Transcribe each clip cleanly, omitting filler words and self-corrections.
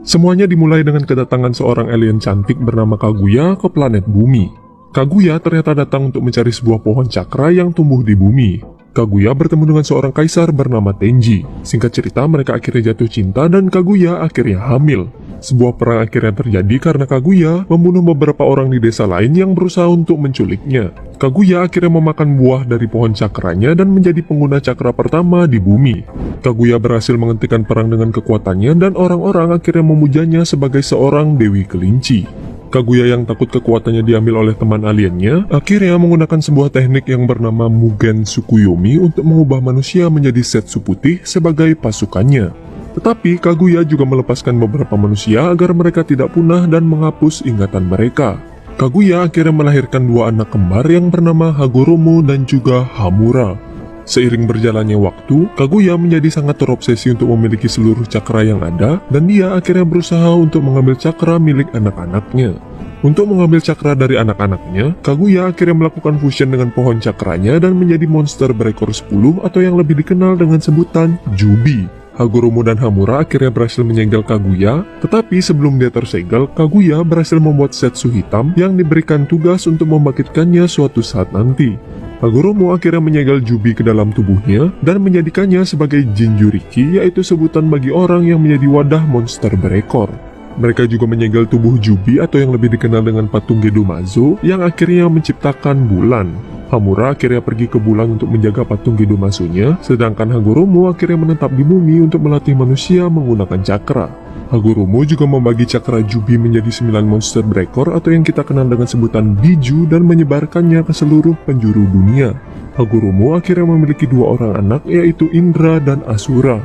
Semuanya dimulai dengan kedatangan seorang alien cantik bernama Kaguya ke planet bumi. Kaguya ternyata datang untuk mencari sebuah pohon cakra yang tumbuh di bumi. Kaguya bertemu dengan seorang kaisar bernama Tenji. Singkat cerita, mereka akhirnya jatuh cinta dan Kaguya akhirnya hamil. Sebuah perang akhirnya terjadi karena Kaguya membunuh beberapa orang di desa lain yang berusaha untuk menculiknya. Kaguya akhirnya memakan buah dari pohon cakranya dan menjadi pengguna cakra pertama di bumi. Kaguya berhasil menghentikan perang dengan kekuatannya dan orang-orang akhirnya memujanya sebagai seorang dewi kelinci. Kaguya yang takut kekuatannya diambil oleh teman aliennya, akhirnya menggunakan sebuah teknik yang bernama Mugen Tsukuyomi untuk mengubah manusia menjadi Setsu putih sebagai pasukannya. Tetapi Kaguya juga melepaskan beberapa manusia agar mereka tidak punah dan menghapus ingatan mereka. Kaguya akhirnya melahirkan dua anak kembar yang bernama Hagoromo dan juga Hamura. Seiring berjalannya waktu, Kaguya menjadi sangat terobsesi untuk memiliki seluruh cakra yang ada, dan dia akhirnya berusaha untuk mengambil cakra milik anak-anaknya. Untuk mengambil cakra dari anak-anaknya, Kaguya akhirnya melakukan fusion dengan pohon cakranya dan menjadi monster berekor 10 atau yang lebih dikenal dengan sebutan Jubi. Hagoromo dan Hamura akhirnya berhasil menyegel Kaguya, tetapi sebelum dia tersegel, Kaguya berhasil membuat Setsu hitam yang diberikan tugas untuk membangkitkannya suatu saat nanti. Hagoromo akhirnya menyegel Jubi ke dalam tubuhnya dan menjadikannya sebagai Jinjuriki, yaitu sebutan bagi orang yang menjadi wadah monster berekor. Mereka juga menyegel tubuh Jubi atau yang lebih dikenal dengan patung Gedomazo yang akhirnya menciptakan bulan. Hamura akhirnya pergi ke bulan untuk menjaga patung Gedomazo-nya, sedangkan Hagoromo akhirnya menetap di bumi untuk melatih manusia menggunakan cakra. Hagoromo juga membagi cakra Jubi menjadi 9 monster berekor atau yang kita kenal dengan sebutan Biju dan menyebarkannya ke seluruh penjuru dunia. Hagoromo akhirnya memiliki dua orang anak, yaitu Indra dan Asura.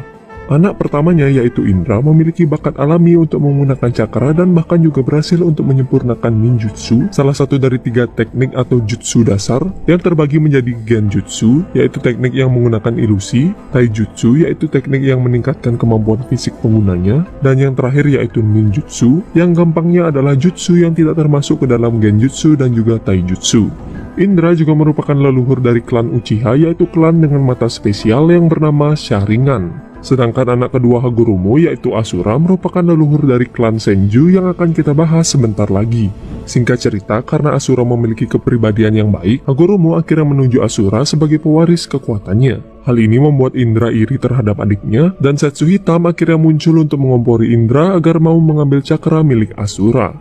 Anak pertamanya yaitu Indra memiliki bakat alami untuk menggunakan cakra dan bahkan juga berhasil untuk menyempurnakan ninjutsu, salah satu dari 3 teknik atau jutsu dasar yang terbagi menjadi genjutsu, yaitu teknik yang menggunakan ilusi, taijutsu, yaitu teknik yang meningkatkan kemampuan fisik penggunanya, dan yang terakhir yaitu ninjutsu, yang gampangnya adalah jutsu yang tidak termasuk ke dalam genjutsu dan juga taijutsu. Indra juga merupakan leluhur dari klan Uchiha, yaitu klan dengan mata spesial yang bernama Sharingan. Sedangkan anak kedua Hagoromo yaitu Asura merupakan leluhur dari klan Senju yang akan kita bahas sebentar lagi. Singkat cerita, karena Asura memiliki kepribadian yang baik, Hagoromo akhirnya menunjuk Asura sebagai pewaris kekuatannya. Hal ini membuat Indra iri terhadap adiknya, dan Setsu hitam akhirnya muncul untuk mengompori Indra agar mau mengambil cakra milik Asura.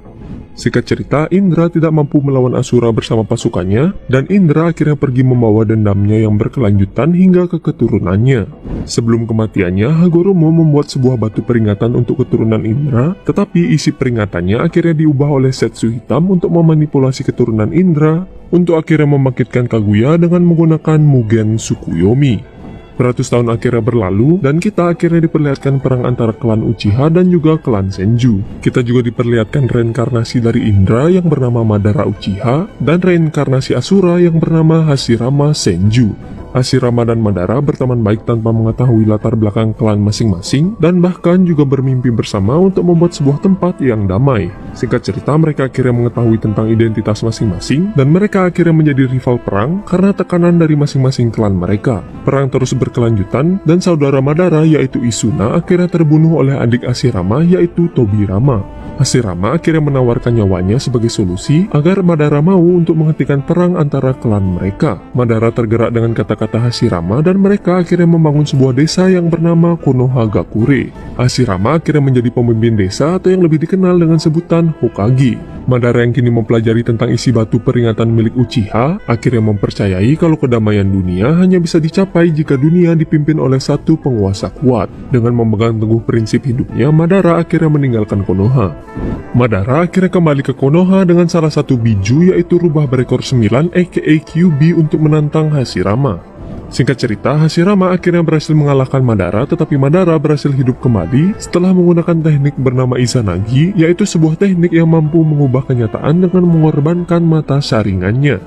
Singkat cerita, Indra tidak mampu melawan Asura bersama pasukannya, dan Indra akhirnya pergi membawa dendamnya yang berkelanjutan hingga ke keturunannya. Sebelum kematiannya, Hagoromo membuat sebuah batu peringatan untuk keturunan Indra, tetapi isi peringatannya akhirnya diubah oleh Setsu hitam untuk memanipulasi keturunan Indra, untuk akhirnya membangkitkan Kaguya dengan menggunakan Mugen Tsukuyomi. Beratus tahun akhirnya berlalu, dan kita akhirnya diperlihatkan perang antara klan Uchiha dan juga klan Senju. Kita juga diperlihatkan reinkarnasi dari Indra yang bernama Madara Uchiha, dan reinkarnasi Asura yang bernama Hashirama Senju. Hashirama dan Madara berteman baik tanpa mengetahui latar belakang klan masing-masing, dan bahkan juga bermimpi bersama untuk membuat sebuah tempat yang damai. Singkat cerita, mereka akhirnya mengetahui tentang identitas masing-masing, dan mereka akhirnya menjadi rival perang karena tekanan dari masing-masing klan mereka. Perang terus berkelanjutan, dan saudara Madara yaitu Isuna akhirnya terbunuh oleh adik Hashirama yaitu Tobirama. Hashirama akhirnya menawarkan nyawanya sebagai solusi agar Madara mau untuk menghentikan perang antara klan mereka. Madara tergerak dengan kata-kata Hashirama dan mereka akhirnya membangun sebuah desa yang bernama Konohagakure. Hashirama akhirnya menjadi pemimpin desa atau yang lebih dikenal dengan sebutan Hokage. Madara yang kini mempelajari tentang isi batu peringatan milik Uchiha akhirnya mempercayai kalau kedamaian dunia hanya bisa dicapai jika dunia dipimpin oleh satu penguasa kuat. Dengan memegang teguh prinsip hidupnya, Madara akhirnya meninggalkan Konoha. Madara akhirnya kembali ke Konoha dengan salah satu biju yaitu rubah berekor 9 aka Kyuubi untuk menantang Hashirama. Singkat cerita, Hashirama akhirnya berhasil mengalahkan Madara, tetapi Madara berhasil hidup kembali setelah menggunakan teknik bernama Izanagi, yaitu sebuah teknik yang mampu mengubah kenyataan dengan mengorbankan mata saringannya.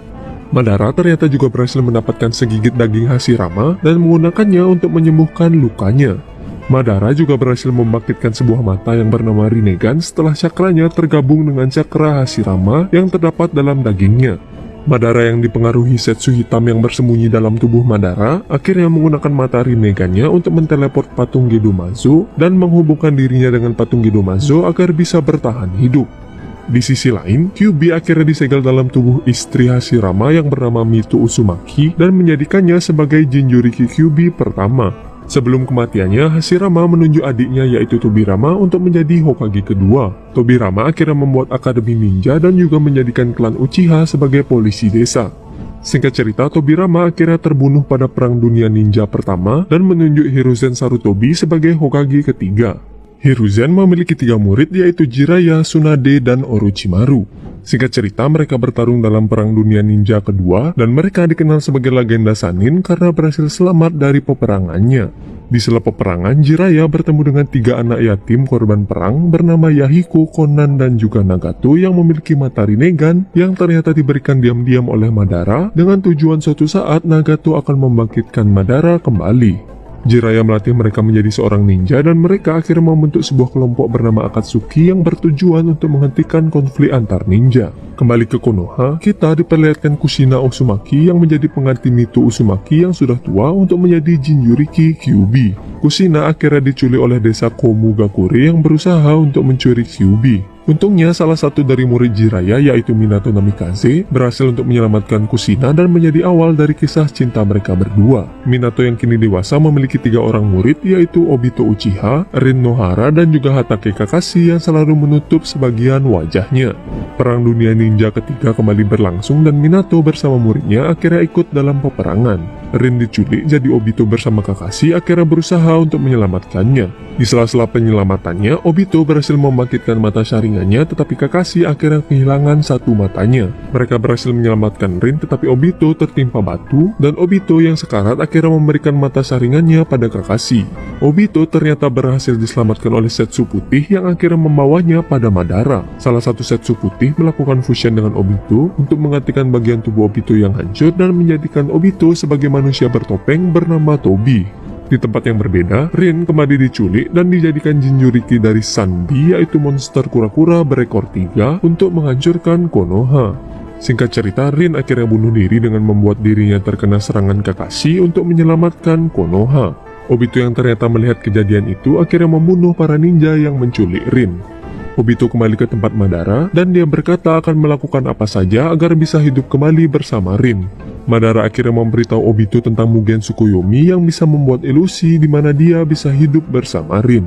Madara ternyata juga berhasil mendapatkan segigit daging Hashirama dan menggunakannya untuk menyembuhkan lukanya. Madara juga berhasil membangkitkan sebuah mata yang bernama Rinnegan setelah cakranya tergabung dengan cakra Hashirama yang terdapat dalam dagingnya. Madara yang dipengaruhi Setsu hitam yang bersembunyi dalam tubuh Madara akhirnya menggunakan mata Rinnegan-nya untuk menteleport patung Gedomazo dan menghubungkan dirinya dengan patung Gedomazo agar bisa bertahan hidup. Di sisi lain, Kyuubi akhirnya disegel dalam tubuh istri Hashirama yang bernama Mito Uzumaki dan menjadikannya sebagai Jinchuriki Kyuubi pertama. Sebelum kematiannya, Hashirama menunjuk adiknya yaitu Tobirama untuk menjadi Hokage kedua. Tobirama akhirnya membuat akademi ninja dan juga menjadikan klan Uchiha sebagai polisi desa. Singkat cerita, Tobirama akhirnya terbunuh pada Perang Dunia Ninja pertama dan menunjuk Hiruzen Sarutobi sebagai Hokage ketiga. Hiruzen memiliki 3 murid yaitu Jiraiya, Tsunade, dan Orochimaru. Singkat cerita, mereka bertarung dalam Perang Dunia Ninja kedua dan mereka dikenal sebagai legenda Sannin karena berhasil selamat dari peperangannya. Di sela peperangan, Jiraiya bertemu dengan 3 anak yatim korban perang bernama Yahiko, Konan, dan juga Nagato yang memiliki mata Rinnegan yang ternyata diberikan diam-diam oleh Madara dengan tujuan suatu saat Nagato akan membangkitkan Madara kembali. Jiraiya melatih mereka menjadi seorang ninja dan mereka akhirnya membentuk sebuah kelompok bernama Akatsuki yang bertujuan untuk menghentikan konflik antar ninja. Kembali ke Konoha, kita diperlihatkan Kushina Uzumaki yang menjadi pengganti Mito Uzumaki yang sudah tua untuk menjadi Jinchuriki Kyuubi. Kushina akhirnya diculik oleh desa Komugakure yang berusaha untuk mencuri Kyuubi. Untungnya salah satu dari murid Jiraiya yaitu Minato Namikaze berhasil untuk menyelamatkan Kushina dan menjadi awal dari kisah cinta mereka berdua. Minato yang kini dewasa memiliki 3 orang murid yaitu Obito Uchiha, Rin Nohara, dan juga Hatake Kakashi yang selalu menutup sebagian wajahnya. Perang Dunia Ninja ketiga kembali berlangsung dan Minato bersama muridnya akhirnya ikut dalam peperangan. Rin diculik jadi Obito bersama Kakashi akhirnya berusaha untuk menyelamatkannya. Di sela-sela penyelamatannya, Obito berhasil membangkitkan mata Sharingan-nya tetapi Kakashi akhirnya kehilangan satu matanya. Mereka berhasil menyelamatkan Rin tetapi Obito tertimpa batu dan Obito yang sekarat akhirnya memberikan mata Sharingan-nya pada Kakashi. Obito ternyata berhasil diselamatkan oleh Setsu Putih yang akhirnya membawanya pada Madara. Salah satu Setsu Putih melakukan fusion dengan Obito untuk menggantikan bagian tubuh Obito yang hancur dan menjadikan Obito sebagai manusia bertopeng bernama Tobi. Di tempat yang berbeda, Rin kembali diculik dan dijadikan Jinchuriki dari Sanbi yaitu monster kura-kura berekor 3 untuk menghancurkan Konoha. Singkat cerita, Rin akhirnya bunuh diri dengan membuat dirinya terkena serangan Kakashi untuk menyelamatkan Konoha. Obito yang ternyata melihat kejadian itu akhirnya membunuh para ninja yang menculik Rin. Obito kembali ke tempat Madara dan dia berkata akan melakukan apa saja agar bisa hidup kembali bersama Rin. Madara akhirnya memberitahu Obito tentang Mugen Tsukuyomi yang bisa membuat ilusi di mana dia bisa hidup bersama Rin.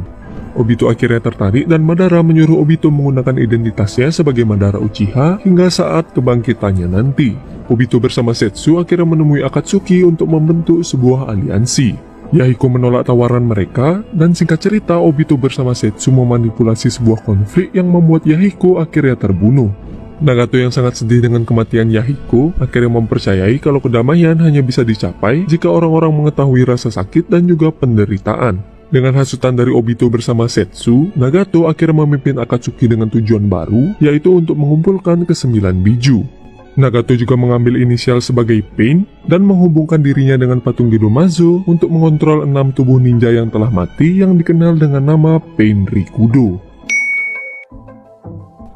Obito akhirnya tertarik dan Madara menyuruh Obito menggunakan identitasnya sebagai Madara Uchiha hingga saat kebangkitannya nanti. Obito bersama Setsu akhirnya menemui Akatsuki untuk membentuk sebuah aliansi. Yahiko menolak tawaran mereka dan singkat cerita Obito bersama Setsu memanipulasi sebuah konflik yang membuat Yahiko akhirnya terbunuh. Nagato yang sangat sedih dengan kematian Yahiko akhirnya mempercayai kalau kedamaian hanya bisa dicapai jika orang-orang mengetahui rasa sakit dan juga penderitaan. Dengan hasutan dari Obito bersama Setsu, Nagato akhirnya memimpin Akatsuki dengan tujuan baru yaitu untuk mengumpulkan ke-9 biju. Nagato juga mengambil inisial sebagai Pain dan menghubungkan dirinya dengan patung Gedomazo untuk mengontrol 6 tubuh ninja yang telah mati yang dikenal dengan nama Pain Rikudo.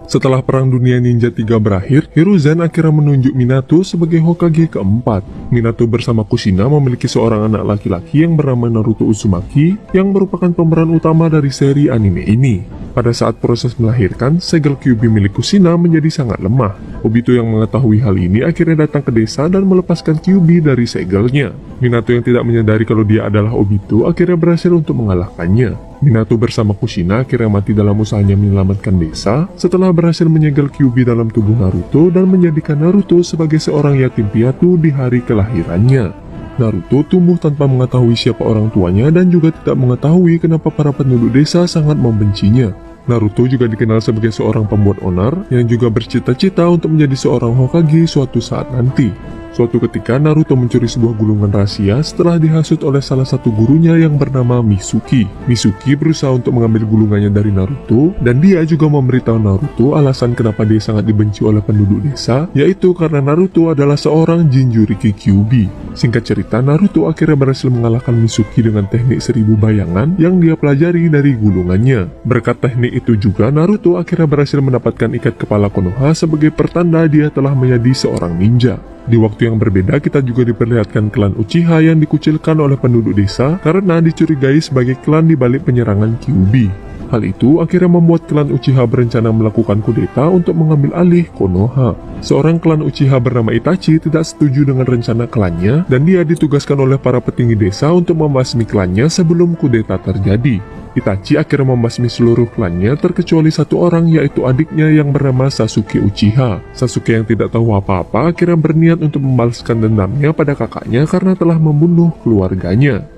Setelah Perang Dunia Ninja 3 berakhir, Hiruzen akhirnya menunjuk Minato sebagai Hokage keempat. Minato bersama Kushina memiliki seorang anak laki-laki yang bernama Naruto Uzumaki yang merupakan pemeran utama dari seri anime ini. Pada saat proses melahirkan, segel Kyuubi milik Kushina menjadi sangat lemah. Obito yang mengetahui hal ini akhirnya datang ke desa dan melepaskan Kyuubi dari segelnya. Minato yang tidak menyadari kalau dia adalah Obito akhirnya berhasil untuk mengalahkannya. Minato bersama Kushina akhirnya mati dalam usahanya menyelamatkan desa setelah berhasil menyegel Kyuubi dalam tubuh Naruto dan menjadikan Naruto sebagai seorang yatim piatu di hari kelahirannya. Naruto tumbuh tanpa mengetahui siapa orang tuanya dan juga tidak mengetahui kenapa para penduduk desa sangat membencinya. Naruto juga dikenal sebagai seorang pembuat onar yang juga bercita-cita untuk menjadi seorang Hokage suatu saat nanti. Suatu ketika Naruto mencuri sebuah gulungan rahasia setelah dihasut oleh salah satu gurunya yang bernama Mitsuki. Mitsuki berusaha untuk mengambil gulungannya dari Naruto dan dia juga memberitahu Naruto alasan kenapa dia sangat dibenci oleh penduduk desa, yaitu karena Naruto adalah seorang Jinchuriki Kyuubi. Singkat cerita, Naruto akhirnya berhasil mengalahkan Mitsuki dengan teknik 1000 bayangan yang dia pelajari dari gulungannya. Berkat teknik detik itu juga Naruto akhirnya berhasil mendapatkan ikat kepala Konoha sebagai pertanda dia telah menjadi seorang ninja. Di waktu yang berbeda kita juga diperlihatkan klan Uchiha yang dikucilkan oleh penduduk desa karena dicurigai sebagai klan di balik penyerangan Kyuubi. Hal itu akhirnya membuat klan Uchiha berencana melakukan kudeta untuk mengambil alih Konoha. Seorang klan Uchiha bernama Itachi tidak setuju dengan rencana klannya dan dia ditugaskan oleh para petinggi desa untuk membasmi klannya sebelum kudeta terjadi. Itachi akhirnya membasmi seluruh klannya terkecuali satu orang, yaitu adiknya yang bernama Sasuke Uchiha. Sasuke yang tidak tahu apa-apa akhirnya berniat untuk membalaskan dendamnya pada kakaknya karena telah membunuh keluarganya.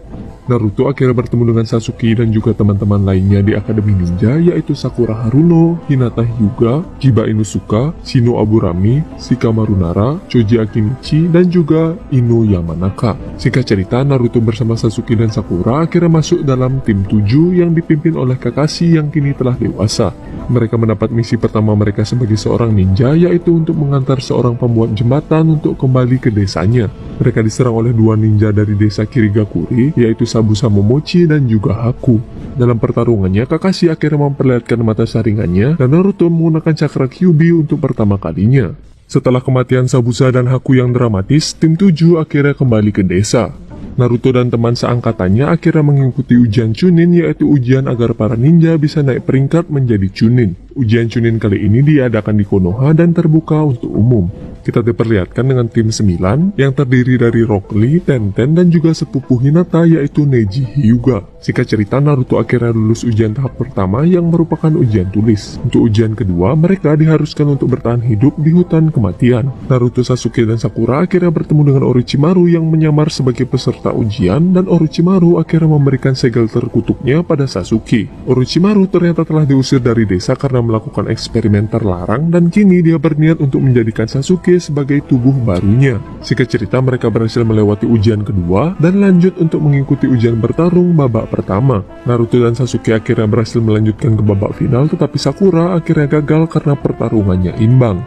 Naruto akhirnya bertemu dengan Sasuke dan juga teman-teman lainnya di Akademi Ninja, yaitu Sakura Haruno, Hinata Hyuga, Chiba Inusuka, Shino Aburami, Shikamaru Nara, Choji Akimichi, dan juga Ino Yamanaka. Singkat cerita, Naruto bersama Sasuke dan Sakura akhirnya masuk dalam tim 7 yang dipimpin oleh Kakashi yang kini telah dewasa. Mereka mendapat misi pertama mereka sebagai seorang ninja, yaitu untuk mengantar seorang pembuat jembatan untuk kembali ke desanya. Mereka diserang oleh dua ninja dari desa Kirigakure, yaitu Sabusa Momochi dan juga Haku. Dalam pertarungannya, Kakashi akhirnya memperlihatkan mata saringannya dan Naruto menggunakan cakra Kyuubi untuk pertama kalinya. Setelah kematian Sabusa dan Haku yang dramatis, tim 7 akhirnya kembali ke desa. Naruto dan teman seangkatannya akhirnya mengikuti ujian Chunin, yaitu ujian agar para ninja bisa naik peringkat menjadi Chunin. Ujian Chunin kali ini diadakan di Konoha dan terbuka untuk umum. Kita diperlihatkan dengan tim 9 yang terdiri dari Rock Lee, Tenten, dan juga sepupu Hinata yaitu Neji Hyuga. Singkat cerita, Naruto akhirnya lulus ujian tahap pertama yang merupakan ujian tulis. Untuk ujian kedua, mereka diharuskan untuk bertahan hidup di hutan kematian. Naruto, Sasuke, dan Sakura akhirnya bertemu dengan Orochimaru yang menyamar sebagai peserta ujian, dan Orochimaru akhirnya memberikan segel terkutuknya pada Sasuke. Orochimaru ternyata telah diusir dari desa karena melakukan eksperimen terlarang dan kini dia berniat untuk menjadikan Sasuke sebagai tubuh barunya. Singkat cerita, mereka berhasil melewati ujian kedua dan lanjut untuk mengikuti ujian bertarung babak pertama. Naruto dan Sasuke akhirnya berhasil melanjutkan ke babak final, tetapi Sakura akhirnya gagal karena pertarungannya imbang.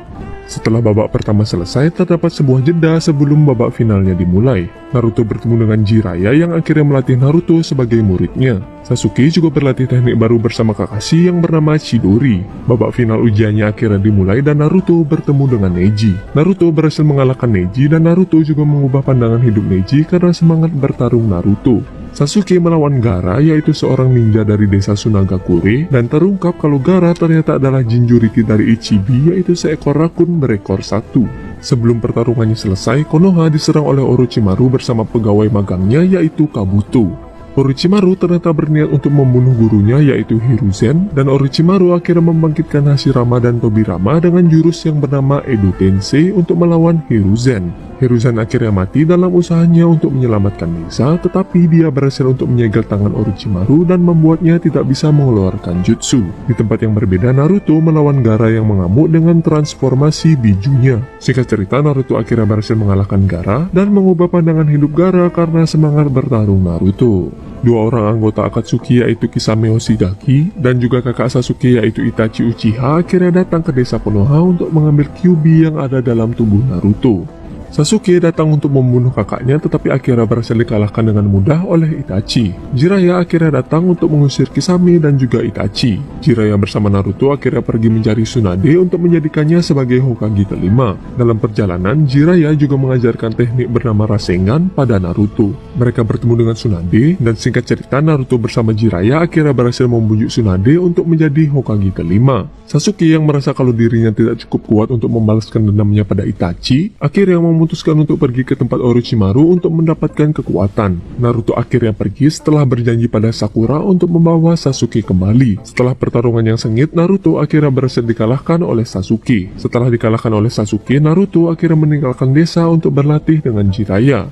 Setelah babak pertama selesai, terdapat sebuah jeda sebelum babak finalnya dimulai. Naruto bertemu dengan Jiraiya yang akhirnya melatih Naruto sebagai muridnya. Sasuke juga berlatih teknik baru bersama Kakashi yang bernama Chidori. Babak final ujiannya akhirnya dimulai dan Naruto bertemu dengan Neji. Naruto berhasil mengalahkan Neji dan Naruto juga mengubah pandangan hidup Neji karena semangat bertarung Naruto. Sasuke melawan Gaara, yaitu seorang ninja dari desa Sunagakure, dan terungkap kalau Gaara ternyata adalah Jinchuriki dari Ichibi, yaitu seekor rakun berekor satu. Sebelum pertarungannya selesai, Konoha diserang oleh Orochimaru bersama pegawai magangnya yaitu Kabuto. Orochimaru ternyata berniat untuk membunuh gurunya yaitu Hiruzen, dan Orochimaru akhirnya membangkitkan Hashirama dan Tobirama dengan jurus yang bernama Edo Tensei untuk melawan Hiruzen. Hiruzen akhirnya mati dalam usahanya untuk menyelamatkan desa, tetapi dia berhasil untuk menyegel tangan Orochimaru dan membuatnya tidak bisa mengeluarkan jutsu. Di tempat yang berbeda, Naruto melawan Gaara yang mengamuk dengan transformasi bijunya. Singkat cerita, Naruto akhirnya berhasil mengalahkan Gaara dan mengubah pandangan hidup Gaara karena semangat bertarung Naruto. Dua orang anggota Akatsuki yaitu Kisame Hoshigaki dan juga kakak Sasuke yaitu Itachi Uchiha akhirnya datang ke desa Konoha untuk mengambil Kyuubi yang ada dalam tubuh Naruto. Sasuke datang untuk membunuh kakaknya tetapi akhirnya berhasil dikalahkan dengan mudah oleh Itachi. Jiraiya akhirnya datang untuk mengusir Kisame dan juga Itachi. Jiraiya bersama Naruto akhirnya pergi mencari Tsunade untuk menjadikannya sebagai Hokage kelima. Dalam perjalanan, Jiraiya juga mengajarkan teknik bernama Rasengan pada Naruto. Mereka bertemu dengan Tsunade dan singkat cerita Naruto bersama Jiraiya akhirnya berhasil membujuk Tsunade untuk menjadi Hokage kelima. Sasuke yang merasa kalau dirinya tidak cukup kuat untuk membalaskan dendamnya pada Itachi, akhirnya memutuskan untuk pergi ke tempat Orochimaru untuk mendapatkan kekuatan. Naruto akhirnya pergi setelah berjanji pada Sakura untuk membawa Sasuke kembali. Setelah pertarungan yang sengit, Naruto akhirnya berhasil dikalahkan oleh Sasuke. Setelah dikalahkan oleh Sasuke, Naruto akhirnya meninggalkan desa untuk berlatih dengan Jiraiya.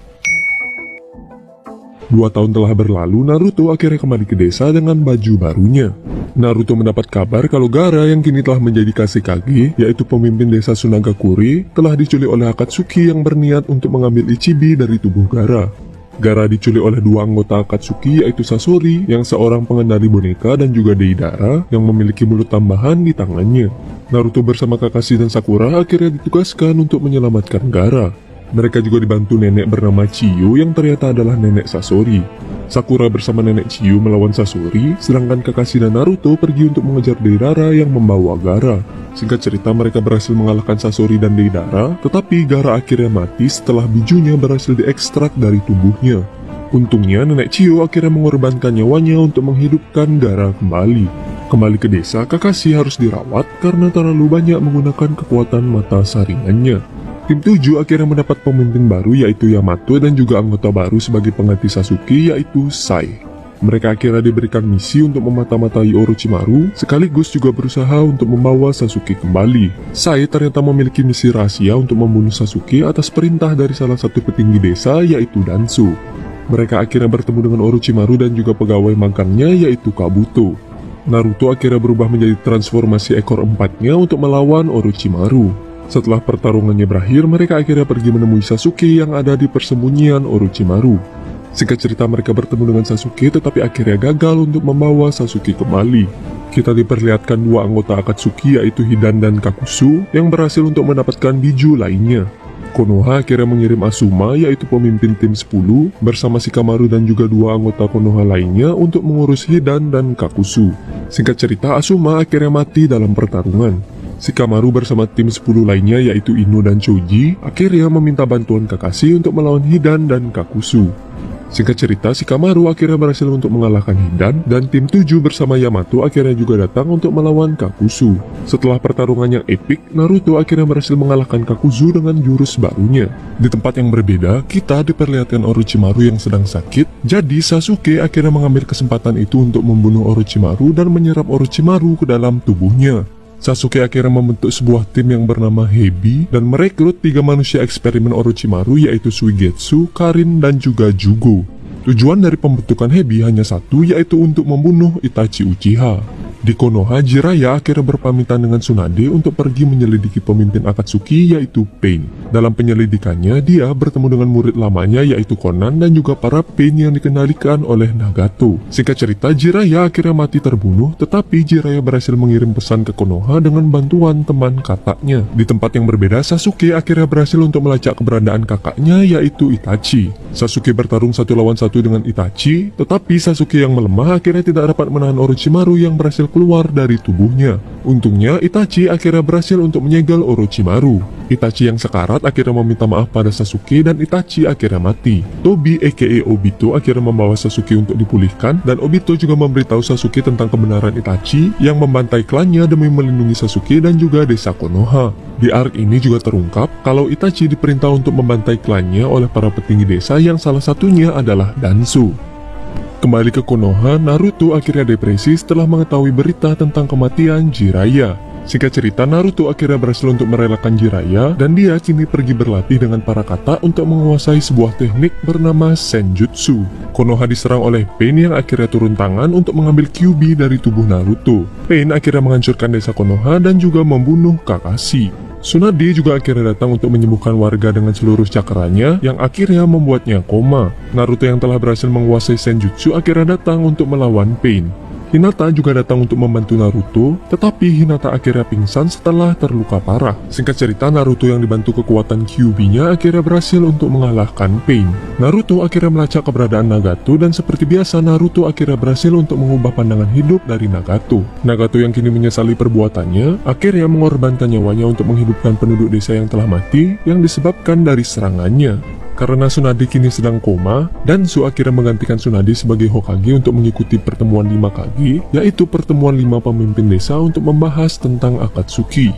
2 tahun telah berlalu, Naruto akhirnya kembali ke desa dengan baju barunya. Naruto mendapat kabar kalau Gaara yang kini telah menjadi Kashikage, yaitu pemimpin desa Sunagakure, telah diculik oleh Akatsuki yang berniat untuk mengambil Ichibi dari tubuh Gaara. Gaara diculik oleh 2 anggota Akatsuki yaitu Sasori yang seorang pengendali boneka dan juga Deidara yang memiliki mulut tambahan di tangannya. Naruto bersama Kakashi dan Sakura akhirnya ditugaskan untuk menyelamatkan Gaara. Mereka juga dibantu nenek bernama Chiyo yang ternyata adalah nenek Sasori. Sakura bersama Nenek Chiyo melawan Sasori, sedangkan Kakashi dan Naruto pergi untuk mengejar Deidara yang membawa Gaara. Singkat cerita, mereka berhasil mengalahkan Sasori dan Deidara, tetapi Gaara akhirnya mati setelah bijunya berhasil diekstrak dari tubuhnya. Untungnya, Nenek Chiyo akhirnya mengorbankan nyawanya untuk menghidupkan Gaara kembali. Kembali ke desa, Kakashi harus dirawat karena terlalu banyak menggunakan kekuatan mata saringannya. Tim 7 akhirnya mendapat pemimpin baru yaitu Yamato dan juga anggota baru sebagai pengganti Sasuke yaitu Sai. Mereka akhirnya diberikan misi untuk memata-matai Orochimaru sekaligus juga berusaha untuk membawa Sasuke kembali. Sai ternyata memiliki misi rahasia untuk membunuh Sasuke atas perintah dari salah satu petinggi desa yaitu Danzo. Mereka akhirnya bertemu dengan Orochimaru dan juga pegawai magangnya yaitu Kabuto. Naruto akhirnya berubah menjadi transformasi ekor empatnya untuk melawan Orochimaru. Setelah pertarungannya berakhir, mereka akhirnya pergi menemui Sasuke yang ada di persembunyian Orochimaru. Singkat cerita, mereka bertemu dengan Sasuke tetapi akhirnya gagal untuk membawa Sasuke kembali. Kita diperlihatkan dua anggota Akatsuki yaitu Hidan dan Kakuzu yang berhasil untuk mendapatkan biju lainnya. Konoha akhirnya mengirim Asuma yaitu pemimpin tim 10 bersama Shikamaru dan juga dua anggota Konoha lainnya untuk mengurus Hidan dan Kakuzu. Singkat cerita, Asuma akhirnya mati dalam pertarungan. Shikamaru bersama tim 10 lainnya yaitu Ino dan Choji akhirnya meminta bantuan Kakashi untuk melawan Hidan dan Kakuzu. Singkat cerita, Shikamaru akhirnya berhasil untuk mengalahkan Hidan dan tim 7 bersama Yamato akhirnya juga datang untuk melawan Kakuzu. Setelah pertarungan yang epik, Naruto akhirnya berhasil mengalahkan Kakuzu dengan jurus barunya. Di tempat yang berbeda, kita diperlihatkan Orochimaru yang sedang sakit, jadi Sasuke akhirnya mengambil kesempatan itu untuk membunuh Orochimaru dan menyerap Orochimaru ke dalam tubuhnya. Sasuke akhirnya membentuk sebuah tim yang bernama Hebi dan merekrut 3 manusia eksperimen Orochimaru yaitu Suigetsu, Karin, dan juga Jugo. Tujuan dari pembentukan Hebi hanya satu yaitu untuk membunuh Itachi Uchiha. Di Konoha, Jiraiya akhirnya berpamitan dengan Tsunade untuk pergi menyelidiki pemimpin Akatsuki yaitu Pain. Dalam penyelidikannya, dia bertemu dengan murid lamanya yaitu Konan dan juga para Pain yang dikendalikan oleh Nagato. Singkat cerita, Jiraiya akhirnya mati terbunuh, tetapi Jiraiya berhasil mengirim pesan ke Konoha dengan bantuan teman kakaknya. Di tempat yang berbeda, Sasuke akhirnya berhasil untuk melacak keberadaan kakaknya yaitu Itachi. Sasuke bertarung 1 lawan 1 dengan Itachi, tetapi Sasuke yang melemah akhirnya tidak dapat menahan Orochimaru yang berhasil keluar dari tubuhnya. Untungnya, Itachi akhirnya berhasil untuk menyegel Orochimaru. Itachi yang sekarat akhirnya meminta maaf pada Sasuke dan Itachi akhirnya mati. Tobi aka Obito akhirnya membawa Sasuke untuk dipulihkan dan Obito juga memberitahu Sasuke tentang kebenaran Itachi yang membantai klannya demi melindungi Sasuke dan juga desa Konoha. Di arc ini juga terungkap kalau Itachi diperintah untuk membantai klannya oleh para petinggi desa yang salah satunya adalah Danzo. Kembali ke Konoha, Naruto akhirnya depresi setelah mengetahui berita tentang kematian Jiraiya. Singkat cerita, Naruto akhirnya berhasil untuk merelakan Jiraiya dan dia kini pergi berlatih dengan para kata untuk menguasai sebuah teknik bernama Senjutsu. Konoha diserang oleh Pain yang akhirnya turun tangan untuk mengambil Kyuubi dari tubuh Naruto. Pain akhirnya menghancurkan desa Konoha dan juga membunuh Kakashi. Tsunade juga akhirnya datang untuk menyembuhkan warga dengan seluruh cakranya yang akhirnya membuatnya koma. Naruto yang telah berhasil menguasai Senjutsu akhirnya datang untuk melawan Pain. Hinata juga datang untuk membantu Naruto, tetapi Hinata akhirnya pingsan setelah terluka parah. Singkat cerita, Naruto yang dibantu kekuatan Kyuubi-nya akhirnya berhasil untuk mengalahkan Pain. Naruto akhirnya melacak keberadaan Nagato dan seperti biasa Naruto akhirnya berhasil untuk mengubah pandangan hidup dari Nagato. Nagato yang kini menyesali perbuatannya, akhirnya mengorbankan nyawanya untuk menghidupkan penduduk desa yang telah mati yang disebabkan dari serangannya. Karena Tsunade kini sedang koma, Danzo akhirnya menggantikan Tsunade sebagai Hokage untuk mengikuti pertemuan 5 Kage, yaitu pertemuan 5 pemimpin desa untuk membahas tentang Akatsuki.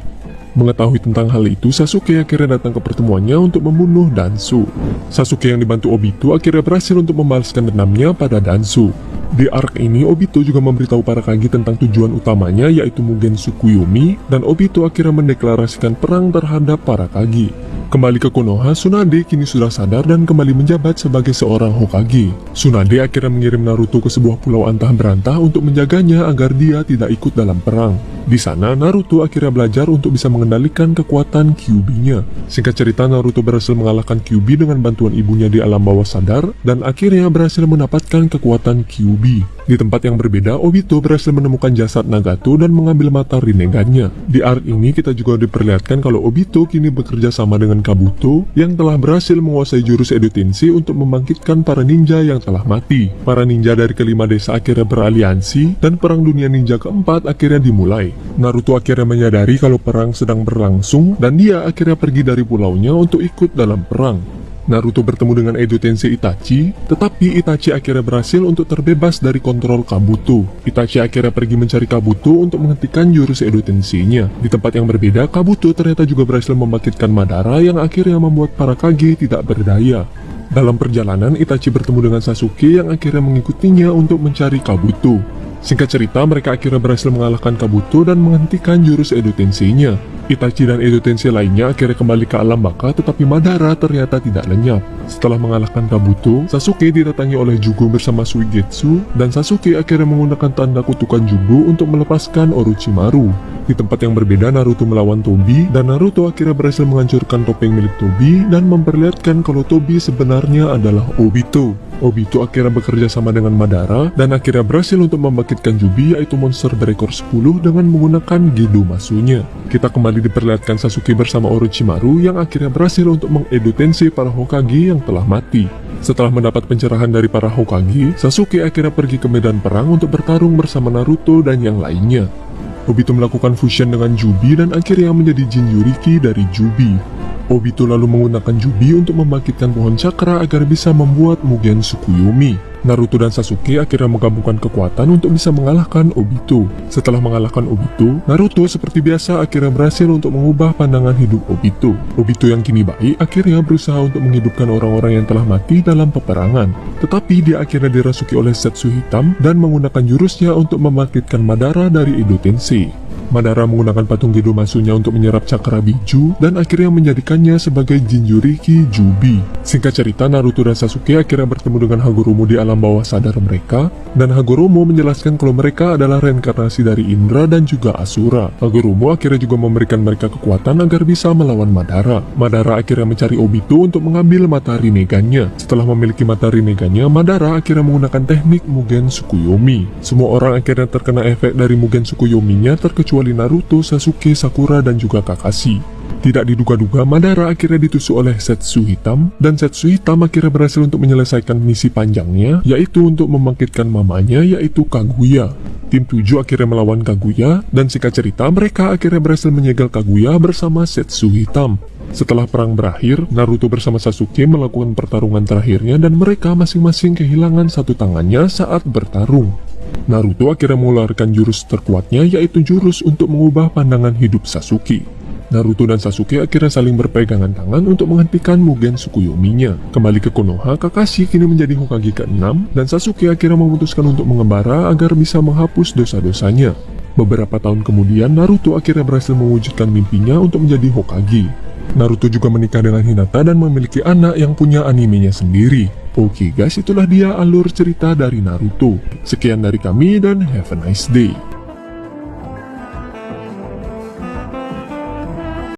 Mengetahui tentang hal itu, Sasuke akhirnya datang ke pertemuannya untuk membunuh Danzo. Sasuke yang dibantu Obito akhirnya berhasil untuk membalaskan dendamnya pada Danzo. Di arc ini, Obito juga memberitahu para Kage tentang tujuan utamanya yaitu Mugen Tsukuyomi, dan Obito akhirnya mendeklarasikan perang terhadap para Kage. Kembali ke Konoha, Tsunade kini sudah sadar dan kembali menjabat sebagai seorang Hokage. Tsunade akhirnya mengirim Naruto ke sebuah pulau antah berantah untuk menjaganya agar dia tidak ikut dalam perang. Di sana, Naruto akhirnya belajar untuk bisa mengendalikan kekuatan Kyuubi-nya. Singkat cerita, Naruto berhasil mengalahkan Kyuubi dengan bantuan ibunya di alam bawah sadar dan akhirnya berhasil mendapatkan kekuatan Kyuubi. Di tempat yang berbeda, Obito berhasil menemukan jasad Nagato dan mengambil mata Rinnegan-nya. Di arc ini kita juga diperlihatkan kalau Obito kini bekerja sama dengan Kabuto yang telah berhasil menguasai jurus Edo Tensei untuk membangkitkan para ninja yang telah mati. Para ninja dari kelima desa akhirnya beraliansi dan perang dunia ninja keempat akhirnya dimulai. Naruto akhirnya menyadari kalau perang sedang berlangsung dan dia akhirnya pergi dari pulaunya untuk ikut dalam perang. Naruto bertemu dengan Edo Tensei Itachi, tetapi Itachi akhirnya berhasil untuk terbebas dari kontrol Kabuto. Itachi akhirnya pergi mencari Kabuto untuk menghentikan jurus Edo Tensei-nya. Di tempat yang berbeda, Kabuto ternyata juga berhasil membangkitkan Madara yang akhirnya membuat para Kage tidak berdaya. Dalam perjalanan, Itachi bertemu dengan Sasuke yang akhirnya mengikutinya untuk mencari Kabuto. Singkat cerita, mereka akhirnya berhasil mengalahkan Kabuto dan menghentikan jurus Edo Tensei-nya. Itachi dan Edo Tensei lainnya akhirnya kembali ke alam baka, tetapi Madara ternyata tidak lenyap. Setelah mengalahkan Kabuto, Sasuke didatangi oleh Jugo bersama Suigetsu, dan Sasuke akhirnya menggunakan tanda kutukan Jugo untuk melepaskan Orochimaru. Di tempat yang berbeda, Naruto melawan Tobi, dan Naruto akhirnya berhasil menghancurkan topeng milik Tobi dan memperlihatkan kalau Tobi sebenarnya adalah Obito. Obito akhirnya bekerja sama dengan Madara dan akhirnya berhasil untuk membangkitkan Jubi, yaitu monster berekor 10 dengan menggunakan Gedo Masunya. Kita kembali diperlihatkan Sasuke bersama Orochimaru yang akhirnya berhasil untuk mengedo Tensei para Hokage yang telah mati. Setelah mendapat pencerahan dari para Hokage, Sasuke akhirnya pergi ke medan perang untuk bertarung bersama Naruto dan yang lainnya. Obito melakukan fusion dengan Jubi dan akhirnya menjadi Jinchuriki dari Jubi. Obito lalu menggunakan Jubi untuk membangkitkan pohon cakra agar bisa membuat Mugen Tsukuyomi. Naruto dan Sasuke akhirnya menggabungkan kekuatan untuk bisa mengalahkan Obito. Setelah mengalahkan Obito, Naruto seperti biasa akhirnya berhasil untuk mengubah pandangan hidup Obito. Obito yang kini baik akhirnya berusaha untuk menghidupkan orang-orang yang telah mati dalam peperangan. Tetapi dia akhirnya dirasuki oleh Zetsu hitam dan menggunakan jurusnya untuk membangkitkan Madara dari Edo Tensei. Madara menggunakan patung Gedo Masunya untuk menyerap cakra biju dan akhirnya menjadikannya sebagai Jinchuriki Jubi. Singkat cerita, Naruto dan Sasuke akhirnya bertemu dengan Hagoromo di alam bawah sadar mereka, dan Hagoromo menjelaskan kalau mereka adalah reinkarnasi dari Indra dan juga Asura. Hagoromo akhirnya juga memberikan mereka kekuatan agar bisa melawan Madara. Madara akhirnya mencari Obito untuk mengambil mata Rinnegan-nya. Setelah memiliki mata Rinnegan-nya, Madara akhirnya menggunakan teknik Mugen Tsukuyomi. Semua orang akhirnya terkena efek dari Mugen Tsukuyomi-nya terkecuali Naruto, Sasuke, Sakura, dan juga Kakashi. Tidak diduga-duga, Madara akhirnya ditusuk oleh Zetsu hitam, dan Zetsu hitam akhirnya berhasil untuk menyelesaikan misi panjangnya, yaitu untuk membangkitkan mamanya, yaitu Kaguya. Tim 7 akhirnya melawan Kaguya, dan singkat cerita, mereka akhirnya berhasil menyegel Kaguya bersama Zetsu hitam. Setelah perang berakhir, Naruto bersama Sasuke melakukan pertarungan terakhirnya dan mereka masing-masing kehilangan satu tangannya saat bertarung. Naruto akhirnya mengeluarkan jurus terkuatnya, yaitu jurus untuk mengubah pandangan hidup Sasuke. Naruto dan Sasuke akhirnya saling berpegangan tangan untuk menghentikan Mugen Tsukuyomi-nya. Kembali ke Konoha, Kakashi kini menjadi Hokage ke-6 dan Sasuke akhirnya memutuskan untuk mengembara agar bisa menghapus dosa-dosanya. Beberapa tahun kemudian, Naruto akhirnya berhasil mewujudkan mimpinya untuk menjadi Hokage. Naruto juga menikah dengan Hinata dan memiliki anak yang punya animenya sendiri. Oke guys, itulah dia alur cerita dari Naruto. Sekian dari kami dan have a nice day.